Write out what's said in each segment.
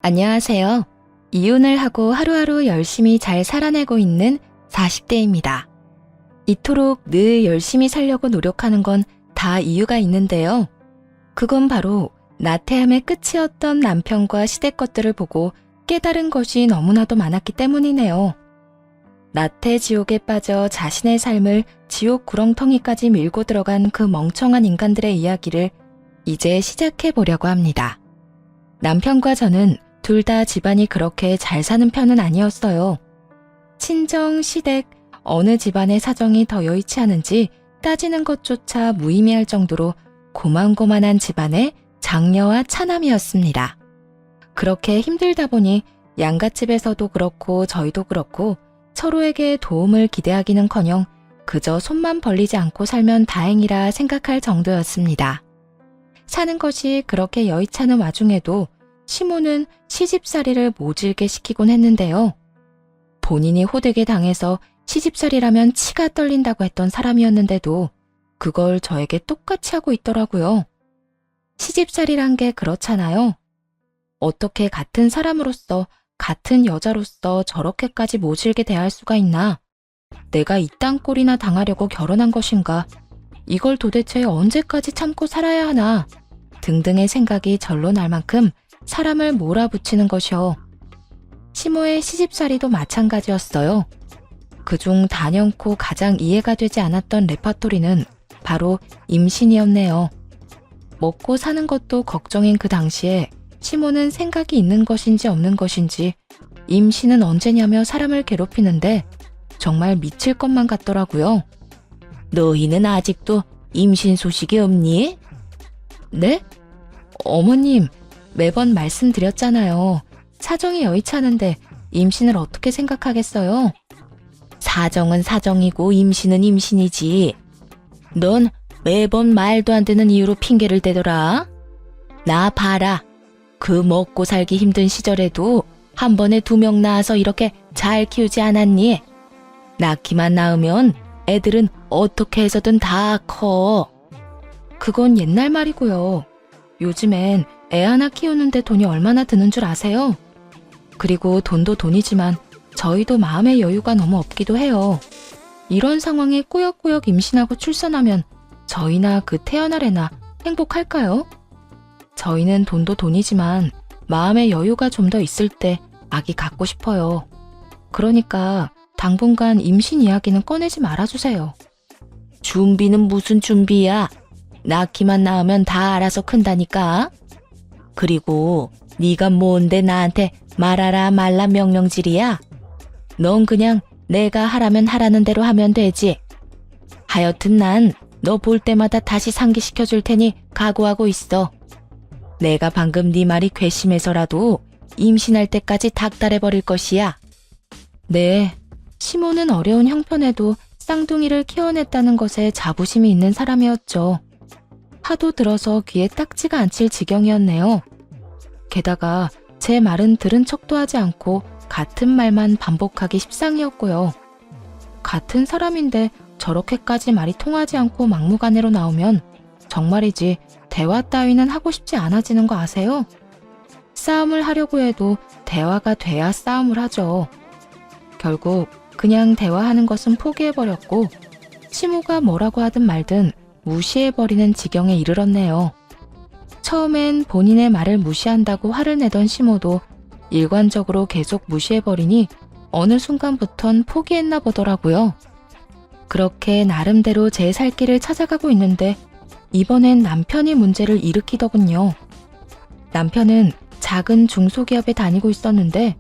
안녕하세요. 이혼을 하고 하루하루 열심히 잘 살아내고 있는 40대입니다. 이토록 늘 열심히 살려고 노력하는 건 다 이유가 있는데요. 그건 바로 나태함의 끝이었던 남편과 시댁 것들을 보고 깨달은 것이 너무나도 많았기 때문이네요. 나태 지옥에 빠져 자신의 삶을 지옥 구렁텅이까지 밀고 들어간 그 멍청한 인간들의 이야기를 이제 시작해 보려고 합니다. 남편과 저는 둘 다 집안이 그렇게 잘 사는 편은 아니었어요. 친정, 시댁, 어느 집안의 사정이 더 여의치 않은지 따지는 것조차 무의미할 정도로 고만고만한 집안의 장녀와 차남이었습니다. 그렇게 힘들다 보니 양갓집에서도 그렇고 저희도 그렇고 서로에게 도움을 기대하기는커녕 그저 손만 벌리지 않고 살면 다행이라 생각할 정도였습니다. 사는 것이 그렇게 여의치 않은 와중에도 시모는 시집살이를 모질게 시키곤 했는데요. 본인이 호되게 당해서 시집살이라면 치가 떨린다고 했던 사람이었는데도 그걸 저에게 똑같이 하고 있더라고요. 시집살이란 게 그렇잖아요. 어떻게 같은 사람으로서, 같은 여자로서 저렇게까지 모질게 대할 수가 있나? 내가 이딴 꼴이나 당하려고 결혼한 것인가? 이걸 도대체 언제까지 참고 살아야 하나? 등등의 생각이 절로 날 만큼 사람을 몰아붙이는 것이요. 시모의 시집살이도 마찬가지였어요. 그중 단연코 가장 이해가 되지 않았던 레파토리는 바로 임신이었네요. 먹고 사는 것도 걱정인 그 당시에 시모는 생각이 있는 것인지 없는 것인지 임신은 언제냐며 사람을 괴롭히는데 정말 미칠 것만 같더라고요. 너희는 아직도 임신 소식이 없니? 네? 어머님, 매번 말씀드렸잖아요. 사정이 여의치 않은데 임신을 어떻게 생각하겠어요? 사정은 사정이고 임신은 임신이지. 넌 매번 말도 안 되는 이유로 핑계를 대더라. 나 봐라. 그 먹고 살기 힘든 시절에도 한 번에 2명 낳아서 이렇게 잘 키우지 않았니? 낳기만 낳으면 애들은 어떻게 해서든 다 커. 그건 옛날 말이고요. 요즘엔 애 하나 키우는데 돈이 얼마나 드는 줄 아세요? 그리고 돈도 돈이지만 저희도 마음의 여유가 너무 없기도 해요. 이런 상황에 꾸역꾸역 임신하고 출산하면 저희나 그 태어날 애나 행복할까요? 저희는 돈도 돈이지만 마음의 여유가 좀 더 있을 때 아기 갖고 싶어요. 그러니까 당분간 임신 이야기는 꺼내지 말아주세요. 준비는 무슨 준비야? 낳기만 낳으면 다 알아서 큰다니까. 그리고 네가 뭔데 나한테 말하라 말라 명령질이야? 넌 그냥 내가 하라면 하라는 대로 하면 되지. 하여튼 난 너 볼 때마다 다시 상기시켜줄 테니 각오하고 있어. 내가 방금 네 말이 괘씸해서라도 임신할 때까지 닥달해버릴 것이야. 네, 시모는 어려운 형편에도 쌍둥이를 키워냈다는 것에 자부심이 있는 사람이었죠. 하도 들어서 귀에 딱지가 않칠 지경이었네요. 게다가 제 말은 들은 척도 하지 않고 같은 말만 반복하기 십상이었고요. 같은 사람인데 저렇게까지 말이 통하지 않고 막무가내로 나오면 정말이지 대화 따위는 하고 싶지 않아지는 거 아세요? 싸움을 하려고 해도 대화가 돼야 싸움을 하죠. 결국 그냥 대화하는 것은 포기해버렸고 시모가 뭐라고 하든 말든 무시해버리는 지경에 이르렀네요. 처음엔 본인의 말을 무시한다고 화를 내던 시모도 일관적으로 계속 무시해버리니 어느 순간부턴 포기했나 보더라고요. 그렇게 나름대로 제 살 길을 찾아가고 있는데 이번엔 남편이 문제를 일으키더군요. 남편은 작은 중소기업에 다니고 있었는데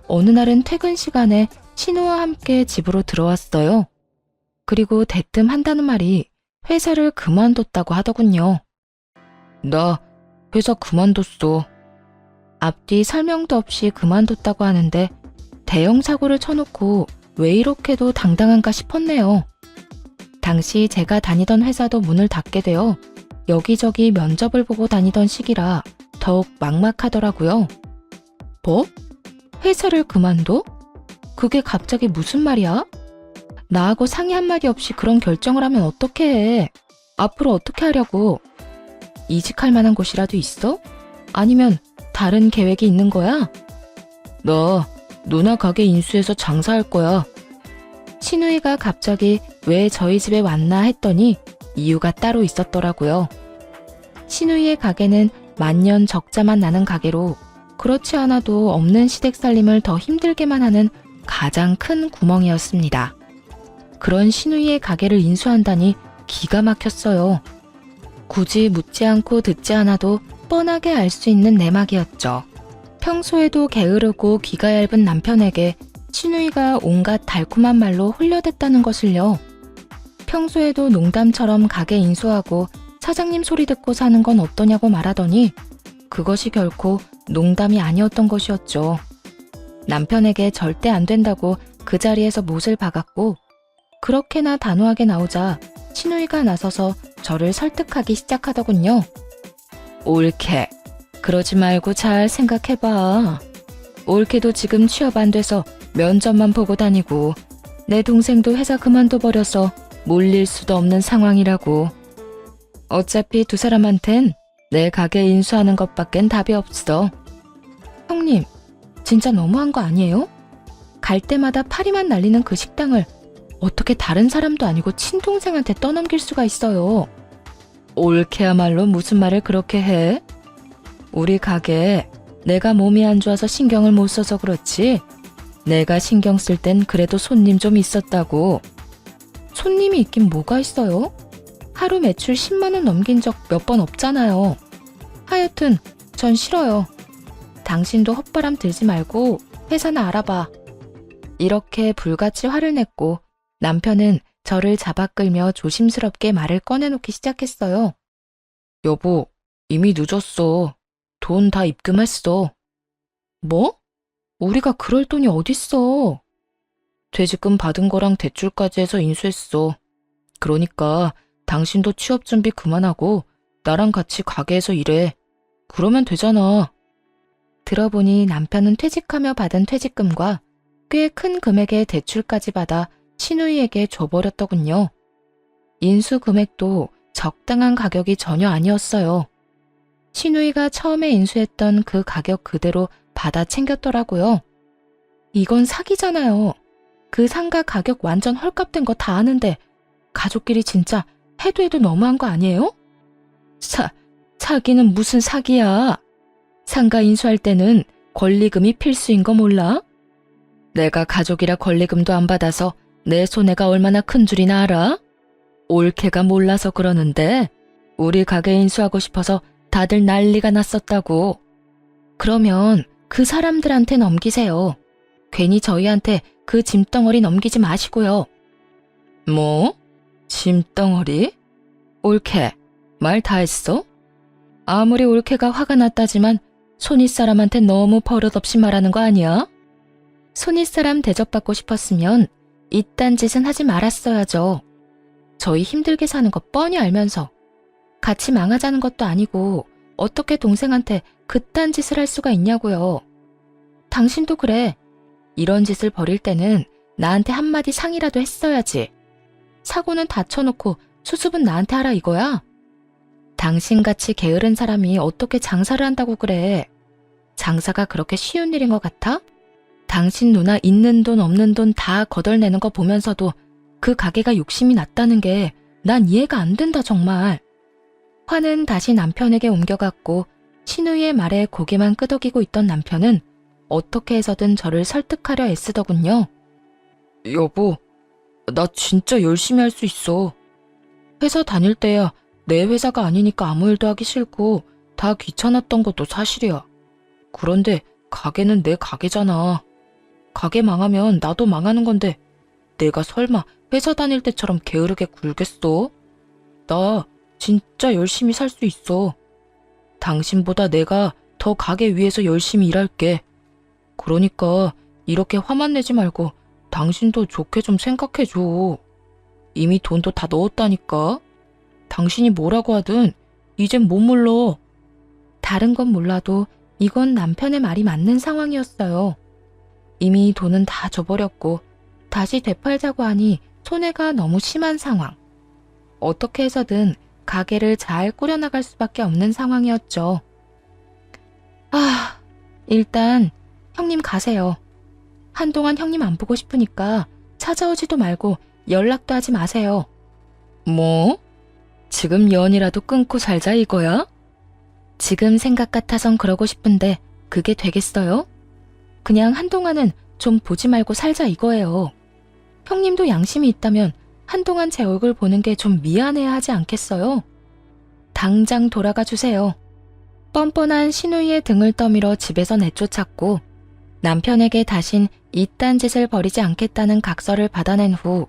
어느 날은 퇴근 시간에 신우와 함께 집으로 들어왔어요. 그리고 대뜸 한다는 말이 회사를 그만뒀다고 하더군요. 나 회사 그만뒀어. 앞뒤 설명도 없이 그만뒀다고 하는데 대형 사고를 쳐놓고 왜 이렇게도 당당한가 싶었네요. 당시 제가 다니던 회사도 문을 닫게 되어 여기저기 면접을 보고 다니던 시기라 더욱 막막하더라고요. 뭐? 회사를 그만둬? 그게 갑자기 무슨 말이야? 나하고 상의 한마디 없이 그런 결정을 하면 어떻게 해? 앞으로 어떻게 하려고? 이직할 만한 곳이라도 있어? 아니면 다른 계획이 있는 거야? 나 누나 가게 인수해서 장사할 거야. 신우이가 갑자기 왜 저희 집에 왔나 했더니 이유가 따로 있었더라고요. 신우이의 가게는 만년 적자만 나는 가게로 그렇지 않아도 없는 시댁 살림을 더 힘들게만 하는 가장 큰 구멍이었습니다. 그런 신우이의 가게를 인수한다니 기가 막혔어요. 굳이 묻지 않고 듣지 않아도 뻔하게 알 수 있는 내막이었죠. 평소에도 게으르고 귀가 얇은 남편에게 신우이가 온갖 달콤한 말로 홀려댔다는 것을요. 평소에도 농담처럼 가게 인수하고 사장님 소리 듣고 사는 건 어떠냐고 말하더니 그것이 결코 농담이 아니었던 것이었죠. 남편에게 절대 안 된다고 그 자리에서 못을 박았고 그렇게나 단호하게 나오자 신우이가 나서서 저를 설득하기 시작하더군요. 옳게. 그러지 말고 잘 생각해봐. 옳게도 지금 취업 안 돼서 면접만 보고 다니고 내 동생도 회사 그만둬버려서 몰릴 수도 없는 상황이라고. 어차피 두 사람한텐 내 가게 인수하는 것밖엔 답이 없어. 형님, 진짜 너무한 거 아니에요? 갈 때마다 파리만 날리는 그 식당을 어떻게 다른 사람도 아니고 친동생한테 떠넘길 수가 있어요? 옳게야말로 무슨 말을 그렇게 해? 우리 가게 내가 몸이 안 좋아서 신경을 못 써서 그렇지 내가 신경 쓸 땐 그래도 손님 좀 있었다고. 손님이 있긴 뭐가 있어요? 하루 매출 10만 원 넘긴 적 몇 번 없잖아요. 하여튼 전 싫어요. 당신도 헛바람 들지 말고 회사나 알아봐. 이렇게 불같이 화를 냈고 남편은 저를 잡아 끌며 조심스럽게 말을 꺼내놓기 시작했어요. 여보, 이미 늦었어. 돈 다 입금했어. 뭐? 우리가 그럴 돈이 어딨어. 퇴직금 받은 거랑 대출까지 해서 인수했어. 그러니까 당신도 취업 준비 그만하고 나랑 같이 가게에서 일해. 그러면 되잖아. 들어보니 남편은 퇴직하며 받은 퇴직금과 꽤 큰 금액의 대출까지 받아 신우이에게 줘버렸더군요. 인수 금액도 적당한 가격이 전혀 아니었어요. 신우이가 처음에 인수했던 그 가격 그대로 받아 챙겼더라고요. 이건 사기잖아요. 그 상가 가격 완전 헐값된 거 다 아는데 가족끼리 진짜 해도 해도 너무한 거 아니에요? 사기는 무슨 사기야. 상가 인수할 때는 권리금이 필수인 거 몰라? 내가 가족이라 권리금도 안 받아서 내 손해가 얼마나 큰 줄이나 알아? 올케가 몰라서 그러는데 우리 가게 인수하고 싶어서 다들 난리가 났었다고. 그러면 그 사람들한테 넘기세요. 괜히 저희한테 그 짐덩어리 넘기지 마시고요. 뭐? 짐덩어리? 올케, 말 다 했어? 아무리 올케가 화가 났다지만 손윗사람한테 너무 버릇없이 말하는 거 아니야? 손윗사람 대접받고 싶었으면 이딴 짓은 하지 말았어야죠. 저희 힘들게 사는 거 뻔히 알면서 같이 망하자는 것도 아니고 어떻게 동생한테 그딴 짓을 할 수가 있냐고요. 당신도 그래. 이런 짓을 벌일 때는 나한테 한마디 상의라도 했어야지. 사고는 다 쳐놓고 수습은 나한테 하라 이거야? 당신같이 게으른 사람이 어떻게 장사를 한다고 그래. 장사가 그렇게 쉬운 일인 것 같아? 당신 누나 있는 돈 없는 돈 다 거덜내는 거 보면서도 그 가게가 욕심이 났다는 게 난 이해가 안 된다 정말. 화는 다시 남편에게 옮겨갔고 신우이의 말에 고개만 끄덕이고 있던 남편은 어떻게 해서든 저를 설득하려 애쓰더군요. 여보, 나 진짜 열심히 할 수 있어. 회사 다닐 때야 내 회사가 아니니까 아무 일도 하기 싫고 다 귀찮았던 것도 사실이야. 그런데 가게는 내 가게잖아. 가게 망하면 나도 망하는 건데 내가 설마 회사 다닐 때처럼 게으르게 굴겠어? 나 진짜 열심히 살 수 있어. 당신보다 내가 더 가게 위해서 열심히 일할게. 그러니까 이렇게 화만 내지 말고 당신도 좋게 좀 생각해줘. 이미 돈도 다 넣었다니까. 당신이 뭐라고 하든 이젠 못 물러. 다른 건 몰라도 이건 남편의 말이 맞는 상황이었어요. 이미 돈은 다 줘버렸고 다시 되팔자고 하니 손해가 너무 심한 상황. 어떻게 해서든 가게를 잘 꾸려나갈 수밖에 없는 상황이었죠. 일단 형님 가세요. 한동안 형님 안 보고 싶으니까 찾아오지도 말고 연락도 하지 마세요. 뭐? 지금 연이라도 끊고 살자 이거야? 지금 생각 같아선 그러고 싶은데 그게 되겠어요? 그냥 한동안은 좀 보지 말고 살자 이거예요. 형님도 양심이 있다면 한동안 제 얼굴 보는 게 좀 미안해야 하지 않겠어요? 당장 돌아가 주세요. 뻔뻔한 시누이의 등을 떠밀어 집에서 내쫓았고 남편에게 다신 이딴 짓을 벌이지 않겠다는 각서를 받아낸 후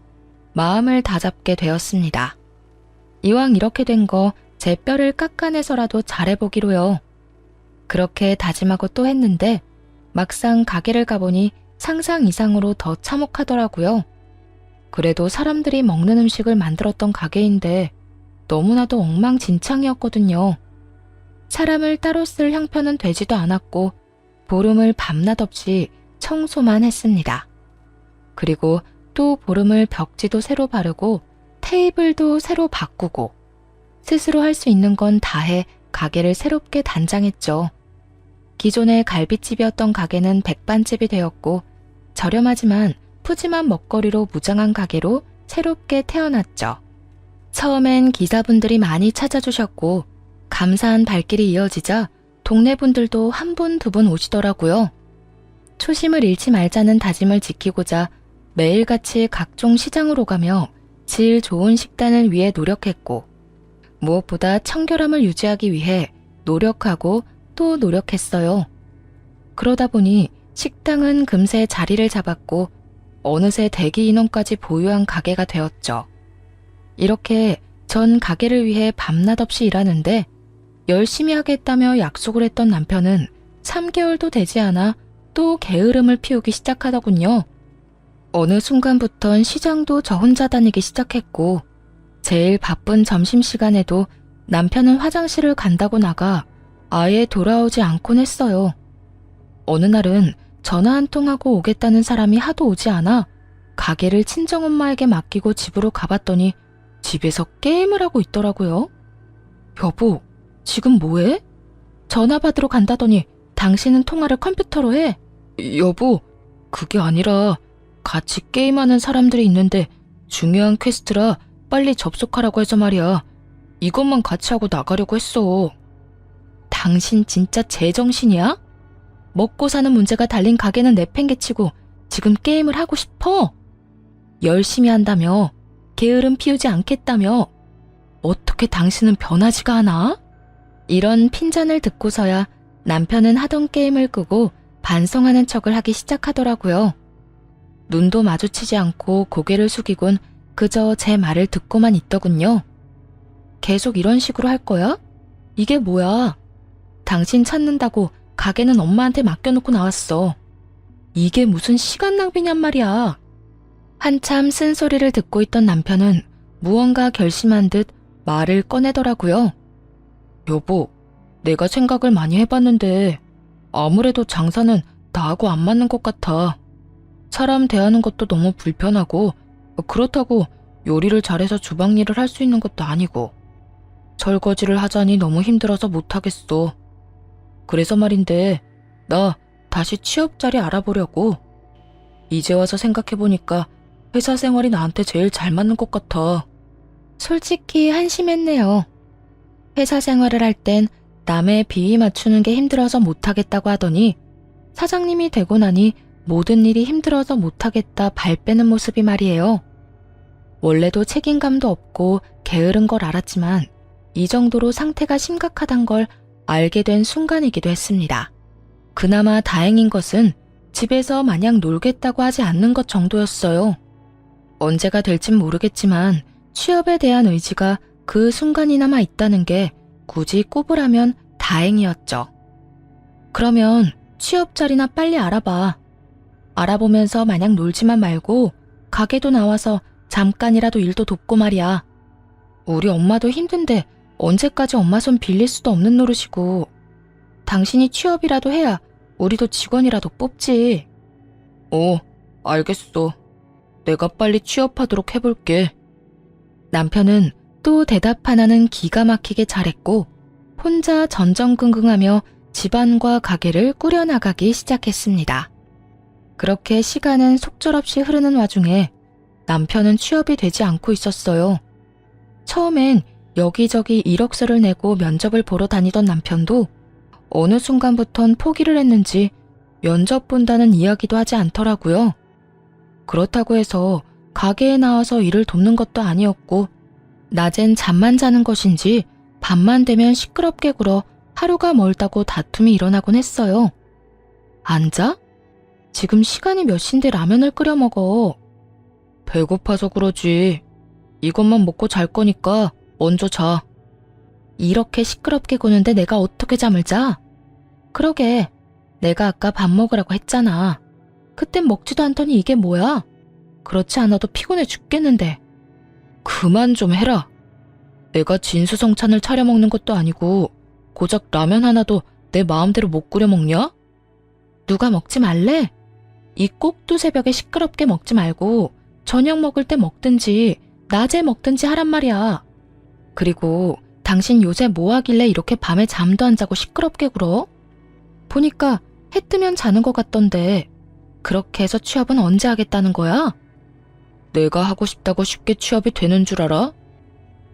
마음을 다잡게 되었습니다. 이왕 이렇게 된 거 제 뼈를 깎아내서라도 잘해보기로요. 그렇게 다짐하고 또 했는데 막상 가게를 가보니 상상 이상으로 더 참혹하더라고요. 그래도 사람들이 먹는 음식을 만들었던 가게인데 너무나도 엉망진창이었거든요. 사람을 따로 쓸 형편은 되지도 않았고 보름을 밤낮 없이 청소만 했습니다. 그리고 또 보름을 벽지도 새로 바르고 테이블도 새로 바꾸고 스스로 할 수 있는 건 다해 가게를 새롭게 단장했죠. 기존의 갈비집이었던 가게는 백반집이 되었고 저렴하지만 푸짐한 먹거리로 무장한 가게로 새롭게 태어났죠. 처음엔 기사분들이 많이 찾아주셨고 감사한 발길이 이어지자 동네 분들도 한 분, 두 분 오시더라고요. 초심을 잃지 말자는 다짐을 지키고자 매일같이 각종 시장을 오가며 질 좋은 식단을 위해 노력했고 무엇보다 청결함을 유지하기 위해 노력하고 또 노력했어요. 그러다 보니 식당은 금세 자리를 잡았고 어느새 대기 인원까지 보유한 가게가 되었죠. 이렇게 전 가게를 위해 밤낮 없이 일하는데 열심히 하겠다며 약속을 했던 남편은 3개월도 되지 않아 또 게으름을 피우기 시작하더군요. 어느 순간부턴 시장도 저 혼자 다니기 시작했고 제일 바쁜 점심시간에도 남편은 화장실을 간다고 나가 아예 돌아오지 않곤 했어요. 어느 날은 전화 한 통하고 오겠다는 사람이 하도 오지 않아 가게를 친정엄마에게 맡기고 집으로 가봤더니 집에서 게임을 하고 있더라고요. 여보, 지금 뭐해? 전화 받으러 간다더니 당신은 통화를 컴퓨터로 해? 여보, 그게 아니라 같이 게임하는 사람들이 있는데 중요한 퀘스트라 빨리 접속하라고 해서 말이야. 이것만 같이 하고 나가려고 했어. 당신 진짜 제정신이야? 먹고 사는 문제가 달린 가게는 내팽개치고 지금 게임을 하고 싶어? 열심히 한다며? 게으름 피우지 않겠다며? 어떻게 당신은 변하지가 않아? 이런 핀잔을 듣고서야 남편은 하던 게임을 끄고 반성하는 척을 하기 시작하더라고요. 눈도 마주치지 않고 고개를 숙이곤 그저 제 말을 듣고만 있더군요. 계속 이런 식으로 할 거야? 이게 뭐야? 당신 찾는다고 가게는 엄마한테 맡겨놓고 나왔어. 이게 무슨 시간 낭비냔 말이야. 한참 쓴소리를 듣고 있던 남편은 무언가 결심한 듯 말을 꺼내더라고요. 여보, 내가 생각을 많이 해봤는데 아무래도 장사는 나하고 안 맞는 것 같아. 사람 대하는 것도 너무 불편하고 그렇다고 요리를 잘해서 주방 일을 할 수 있는 것도 아니고 설거지를 하자니 너무 힘들어서 못하겠어. 그래서 말인데 나 다시 취업 자리 알아보려고. 이제 와서 생각해보니까 회사 생활이 나한테 제일 잘 맞는 것 같아. 솔직히 한심했네요. 회사 생활을 할 땐 남의 비위 맞추는 게 힘들어서 못하겠다고 하더니 사장님이 되고 나니 모든 일이 힘들어서 못하겠다 발 빼는 모습이 말이에요. 원래도 책임감도 없고 게으른 걸 알았지만 이 정도로 상태가 심각하단 걸 알게 된 순간이기도 했습니다. 그나마 다행인 것은 집에서 마냥 놀겠다고 하지 않는 것 정도였어요. 언제가 될진 모르겠지만 취업에 대한 의지가 그 순간이나마 있다는 게 굳이 꼽으라면 다행이었죠. 그러면 취업 자리나 빨리 알아봐. 알아보면서 마냥 놀지만 말고 가게도 나와서 잠깐이라도 일도 돕고 말이야. 우리 엄마도 힘든데 언제까지 엄마 손 빌릴 수도 없는 노릇이고 당신이 취업이라도 해야 우리도 직원이라도 뽑지. 알겠어. 내가 빨리 취업하도록 해볼게. 남편은 또 대답 하나는 기가 막히게 잘했고 혼자 전전긍긍하며 집안과 가게를 꾸려나가기 시작했습니다. 그렇게 시간은 속절없이 흐르는 와중에 남편은 취업이 되지 않고 있었어요. 처음엔 여기저기 이력서를 내고 면접을 보러 다니던 남편도 어느 순간부턴 포기를 했는지 면접 본다는 이야기도 하지 않더라고요. 그렇다고 해서 가게에 나와서 일을 돕는 것도 아니었고 낮엔 잠만 자는 것인지 밤만 되면 시끄럽게 굴어 하루가 멀다고 다툼이 일어나곤 했어요. 안 자? 지금 시간이 몇 시인데 라면을 끓여 먹어. 배고파서 그러지. 이것만 먹고 잘 거니까 먼저 자. 이렇게 시끄럽게 구는데 내가 어떻게 잠을 자? 그러게, 내가 아까 밥 먹으라고 했잖아. 그땐 먹지도 않더니 이게 뭐야? 그렇지 않아도 피곤해 죽겠는데. 그만 좀 해라. 내가 진수성찬을 차려 먹는 것도 아니고 고작 라면 하나도 내 마음대로 못 끓여 먹냐? 누가 먹지 말래? 이 꼭두 새벽에 시끄럽게 먹지 말고 저녁 먹을 때 먹든지 낮에 먹든지 하란 말이야. 그리고 당신 요새 뭐 하길래 이렇게 밤에 잠도 안 자고 시끄럽게 굴어? 보니까 해 뜨면 자는 것 같던데 그렇게 해서 취업은 언제 하겠다는 거야? 내가 하고 싶다고 쉽게 취업이 되는 줄 알아?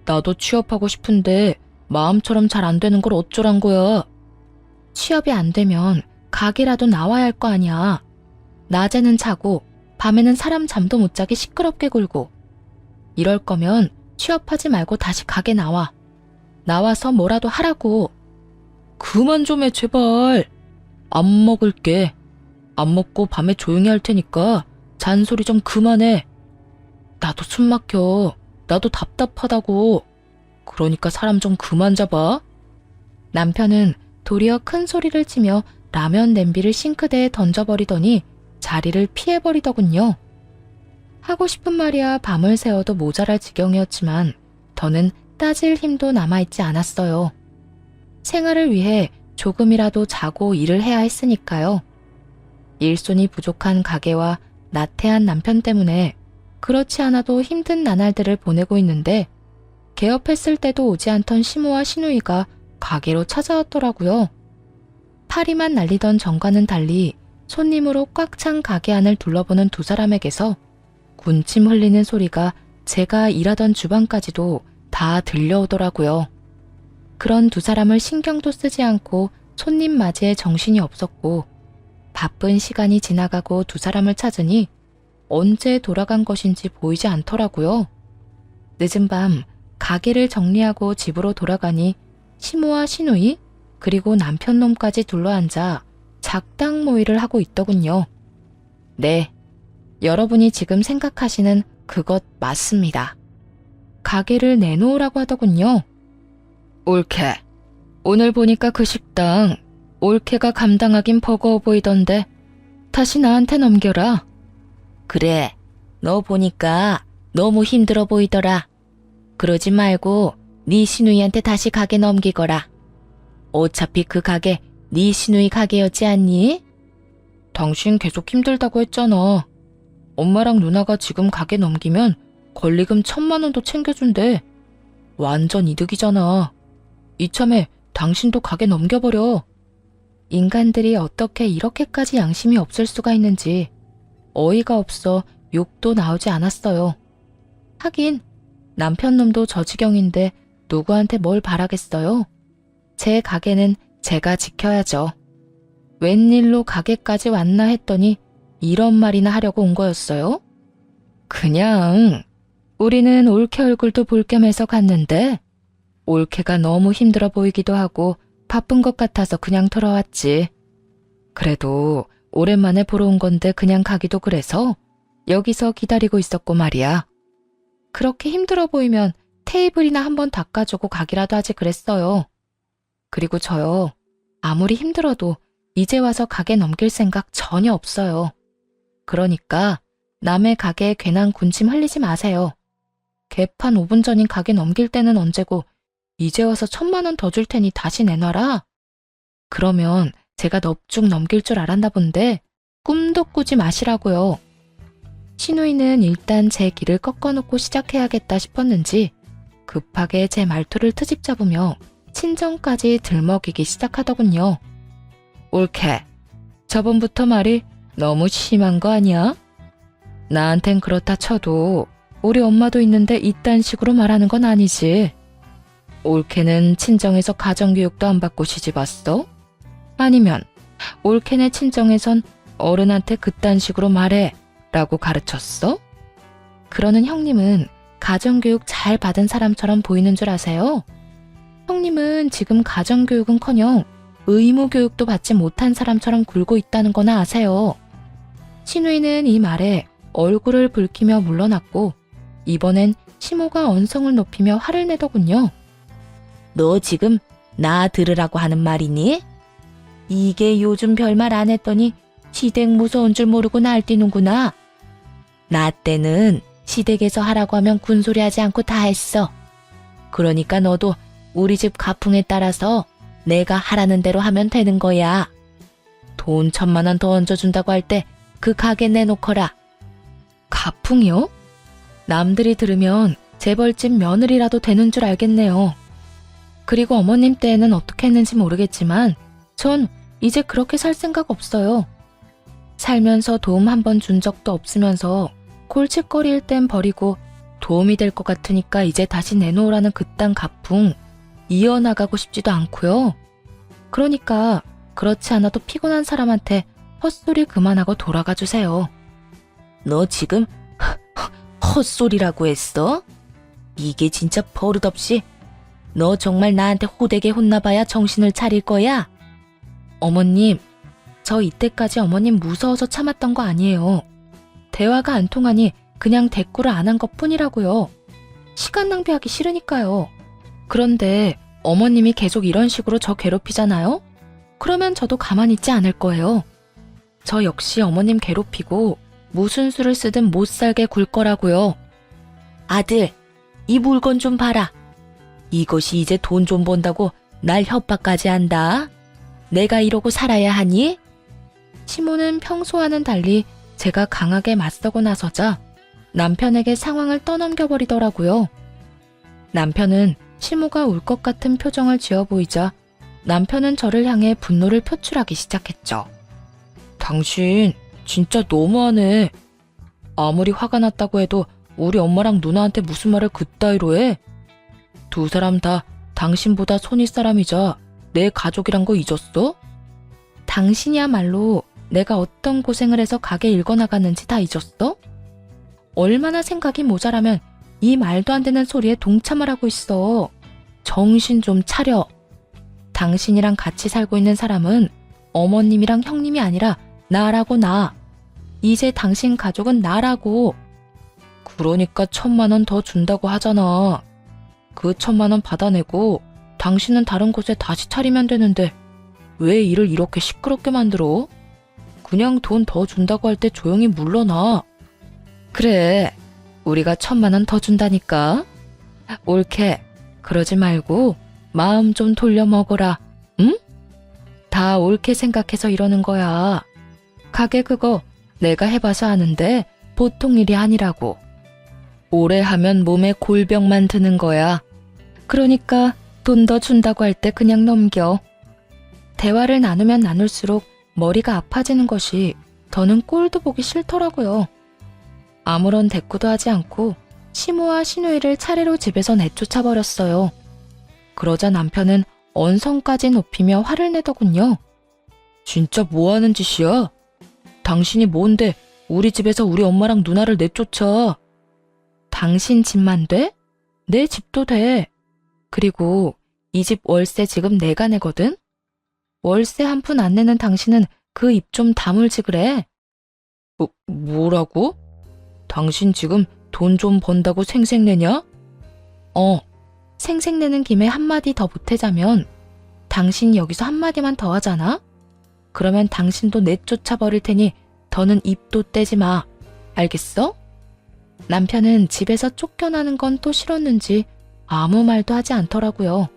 나도 취업하고 싶은데 마음처럼 잘 안 되는 걸 어쩌란 거야. 취업이 안 되면 가게라도 나와야 할 거 아니야. 낮에는 자고 밤에는 사람 잠도 못 자게 시끄럽게 굴고. 이럴 거면 취업하지 말고 다시 가게 나와. 나와서 뭐라도 하라고. 그만 좀 해 제발. 안 먹을게. 안 먹고 밤에 조용히 할 테니까 잔소리 좀 그만해. 나도 숨 막혀. 나도 답답하다고. 그러니까 사람 좀 그만 잡아. 남편은 도리어 큰 소리를 치며 라면 냄비를 싱크대에 던져버리더니 자리를 피해버리더군요. 하고 싶은 말이야 밤을 새워도 모자랄 지경이었지만 더는 따질 힘도 남아있지 않았어요. 생활을 위해 조금이라도 자고 일을 해야 했으니까요. 일손이 부족한 가게와 나태한 남편 때문에 그렇지 않아도 힘든 나날들을 보내고 있는데 개업했을 때도 오지 않던 시모와 시누이가 가게로 찾아왔더라고요. 파리만 날리던 전과는 달리 손님으로 꽉 찬 가게 안을 둘러보는 두 사람에게서 군침 흘리는 소리가 제가 일하던 주방까지도 다 들려오더라고요. 그런 두 사람을 신경도 쓰지 않고 손님 맞이에 정신이 없었고 바쁜 시간이 지나가고 두 사람을 찾으니 언제 돌아간 것인지 보이지 않더라고요. 늦은 밤 가게를 정리하고 집으로 돌아가니 시모와 시누이 그리고 남편 놈까지 둘러앉아 작당 모의를 하고 있더군요. 네, 여러분이 지금 생각하시는 그것 맞습니다. 가게를 내놓으라고 하더군요. 올케, 오늘 보니까 그 식당 올케가 감당하긴 버거워 보이던데 다시 나한테 넘겨라. 그래, 너 보니까 너무 힘들어 보이더라. 그러지 말고 네 시누이한테 다시 가게 넘기거라. 어차피 그 가게 네 시누이 가게였지 않니? 당신 계속 힘들다고 했잖아. 엄마랑 누나가 지금 가게 넘기면 권리금 1,000만 원도 챙겨준대. 완전 이득이잖아. 이참에 당신도 가게 넘겨버려. 인간들이 어떻게 이렇게까지 양심이 없을 수가 있는지 어이가 없어 욕도 나오지 않았어요. 하긴 남편 놈도 저 지경인데 누구한테 뭘 바라겠어요? 제 가게는 제가 지켜야죠. 웬일로 가게까지 왔나 했더니 이런 말이나 하려고 온 거였어요? 그냥 우리는 올케 얼굴도 볼 겸 해서 갔는데 올케가 너무 힘들어 보이기도 하고 바쁜 것 같아서 그냥 들어왔지. 그래도 오랜만에 보러 온 건데 그냥 가기도 그래서 여기서 기다리고 있었고 말이야. 그렇게 힘들어 보이면 테이블이나 한번 닦아주고 가기라도 하지 그랬어요. 그리고 저요, 아무리 힘들어도 이제 와서 가게 넘길 생각 전혀 없어요. 그러니까 남의 가게에 괜한 군침 흘리지 마세요. 개판 5분 전인 가게 넘길 때는 언제고 이제 와서 1,000만 원 더 줄 테니 다시 내놔라. 그러면 제가 넙죽 넘길 줄 알았나 본데 꿈도 꾸지 마시라고요. 시누이는 일단 제 길을 꺾어놓고 시작해야겠다 싶었는지 급하게 제 말투를 트집 잡으며 친정까지 들먹이기 시작하더군요. 올케. 저번부터 말이 너무 심한 거 아니야? 나한텐 그렇다 쳐도 우리 엄마도 있는데 이딴 식으로 말하는 건 아니지. 올케는 친정에서 가정교육도 안 받고 시집 왔어? 아니면 올케네 친정에선 어른한테 그딴 식으로 말해 라고 가르쳤어? 그러는 형님은 가정교육 잘 받은 사람처럼 보이는 줄 아세요? 형님은 지금 가정교육은커녕 의무교육도 받지 못한 사람처럼 굴고 있다는 거나 아세요? 신우이는 이 말에 얼굴을 붉히며 물러났고 이번엔 시모가 언성을 높이며 화를 내더군요. 너 지금 나 들으라고 하는 말이니? 이게 요즘 별말 안 했더니 시댁 무서운 줄 모르고 날뛰는구나. 나 때는 시댁에서 하라고 하면 군소리 하지 않고 다 했어. 그러니까 너도 우리 집 가풍에 따라서 내가 하라는 대로 하면 되는 거야. 돈 1,000만 원 더 얹어준다고 할 때 그 가게 내놓거라. 가풍이요? 남들이 들으면 재벌집 며느리라도 되는 줄 알겠네요. 그리고 어머님 때에는 어떻게 했는지 모르겠지만 전 이제 그렇게 살 생각 없어요. 살면서 도움 한 번 준 적도 없으면서 골칫거리일 땐 버리고 도움이 될 것 같으니까 이제 다시 내놓으라는 그딴 가풍 이어나가고 싶지도 않고요. 그러니까 그렇지 않아도 피곤한 사람한테 헛소리 그만하고 돌아가 주세요. 너 지금 헛소리라고 했어? 이게 진짜 버릇없이 너 정말 나한테 호되게 혼나봐야 정신을 차릴 거야? 어머님, 저 이때까지 어머님 무서워서 참았던 거 아니에요. 대화가 안 통하니 그냥 대꾸를 안 한 것뿐이라고요. 시간 낭비하기 싫으니까요. 그런데 어머님이 계속 이런 식으로 저 괴롭히잖아요? 그러면 저도 가만히 있지 않을 거예요. 저 역시 어머님 괴롭히고 무슨 수를 쓰든 못 살게 굴 거라고요. 아들, 이 물건 좀 봐라. 이것이 이제 돈 좀 번다고 날 협박까지 한다. 내가 이러고 살아야 하니? 시모는 평소와는 달리 제가 강하게 맞서고 나서자 남편에게 상황을 떠넘겨버리더라고요. 남편은 시모가 울 것 같은 표정을 지어 보이자 남편은 저를 향해 분노를 표출하기 시작했죠. 당신 진짜 너무하네. 아무리 화가 났다고 해도 우리 엄마랑 누나한테 무슨 말을 그따위로 해? 두 사람 다 당신보다 손윗 사람이자 내 가족이란 거 잊었어? 당신이야말로 내가 어떤 고생을 해서 가게 읽어나갔는지 다 잊었어? 얼마나 생각이 모자라면 이 말도 안 되는 소리에 동참을 하고 있어. 정신 좀 차려. 당신이랑 같이 살고 있는 사람은 어머님이랑 형님이 아니라 나라고 나. 이제 당신 가족은 나라고. 그러니까 1,000만 원 더 준다고 하잖아. 그 1,000만 원 받아내고 당신은 다른 곳에 다시 차리면 되는데 왜 일을 이렇게 시끄럽게 만들어? 그냥 돈 더 준다고 할 때 조용히 물러나. 그래, 우리가 1,000만 원 더 준다니까. 옳게, 그러지 말고 마음 좀 돌려 먹어라, 응? 다 옳게 생각해서 이러는 거야. 가게 그거 내가 해봐서 아는데 보통 일이 아니라고. 오래 하면 몸에 골병만 드는 거야. 그러니까 돈 더 준다고 할 때 그냥 넘겨. 대화를 나누면 나눌수록 머리가 아파지는 것이 더는 꼴도 보기 싫더라고요. 아무런 대꾸도 하지 않고 시모와 시누이를 차례로 집에서 내쫓아버렸어요. 그러자 남편은 언성까지 높이며 화를 내더군요. 진짜 뭐하는 짓이야? 당신이 뭔데 우리 집에서 우리 엄마랑 누나를 내쫓아? 당신 집만 돼? 내 집도 돼. 그리고 이 집 월세 지금 내가 내거든? 월세 한 푼 안 내는 당신은 그 입 좀 다물지 그래. 뭐라고? 당신 지금 돈 좀 번다고 생색내냐? 생색내는 김에 한마디 더 보태자면 당신 여기서 한마디만 더 하잖아? 그러면 당신도 내쫓아 버릴 테니 더는 입도 떼지 마. 알겠어? 남편은 집에서 쫓겨나는 건 또 싫었는지 아무 말도 하지 않더라고요.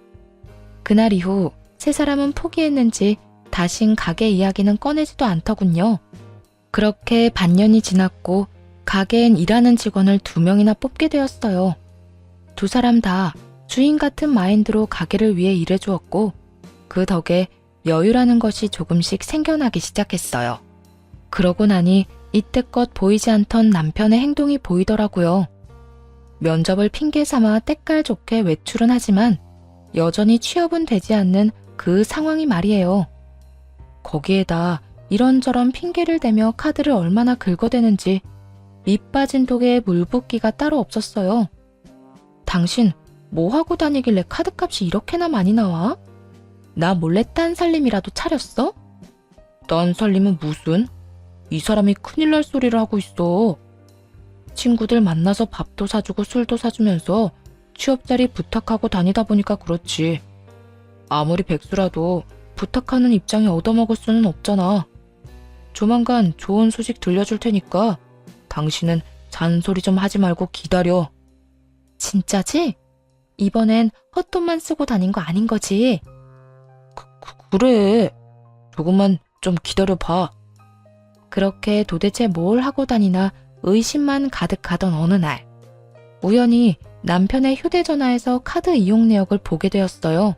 그날 이후 세 사람은 포기했는지 다신 가게 이야기는 꺼내지도 않더군요. 그렇게 반년이 지났고 가게엔 일하는 직원을 2명이나 뽑게 되었어요. 두 사람 다 주인 같은 마인드로 가게를 위해 일해주었고 그 덕에 여유라는 것이 조금씩 생겨나기 시작했어요. 그러고 나니 이때껏 보이지 않던 남편의 행동이 보이더라고요. 면접을 핑계 삼아 때깔 좋게 외출은 하지만 여전히 취업은 되지 않는 그 상황이 말이에요. 거기에다 이런저런 핑계를 대며 카드를 얼마나 긁어대는지 밑 빠진 독에 물 붓기가 따로 없었어요. 당신 뭐 하고 다니길래 카드값이 이렇게나 많이 나와? 나 몰래 딴 살림이라도 차렸어? 딴 살림은 무슨? 이 사람이 큰일 날 소리를 하고 있어. 친구들 만나서 밥도 사주고 술도 사주면서 취업자리 부탁하고 다니다 보니까 그렇지. 아무리 백수라도 부탁하는 입장에 얻어먹을 수는 없잖아. 조만간 좋은 소식 들려줄 테니까 당신은 잔소리 좀 하지 말고 기다려. 진짜지? 이번엔 헛돈만 쓰고 다닌 거 아닌 거지? 그래. 조금만 좀 기다려봐. 그렇게 도대체 뭘 하고 다니나 의심만 가득하던 어느 날, 우연히 남편의 휴대전화에서 카드 이용 내역을 보게 되었어요.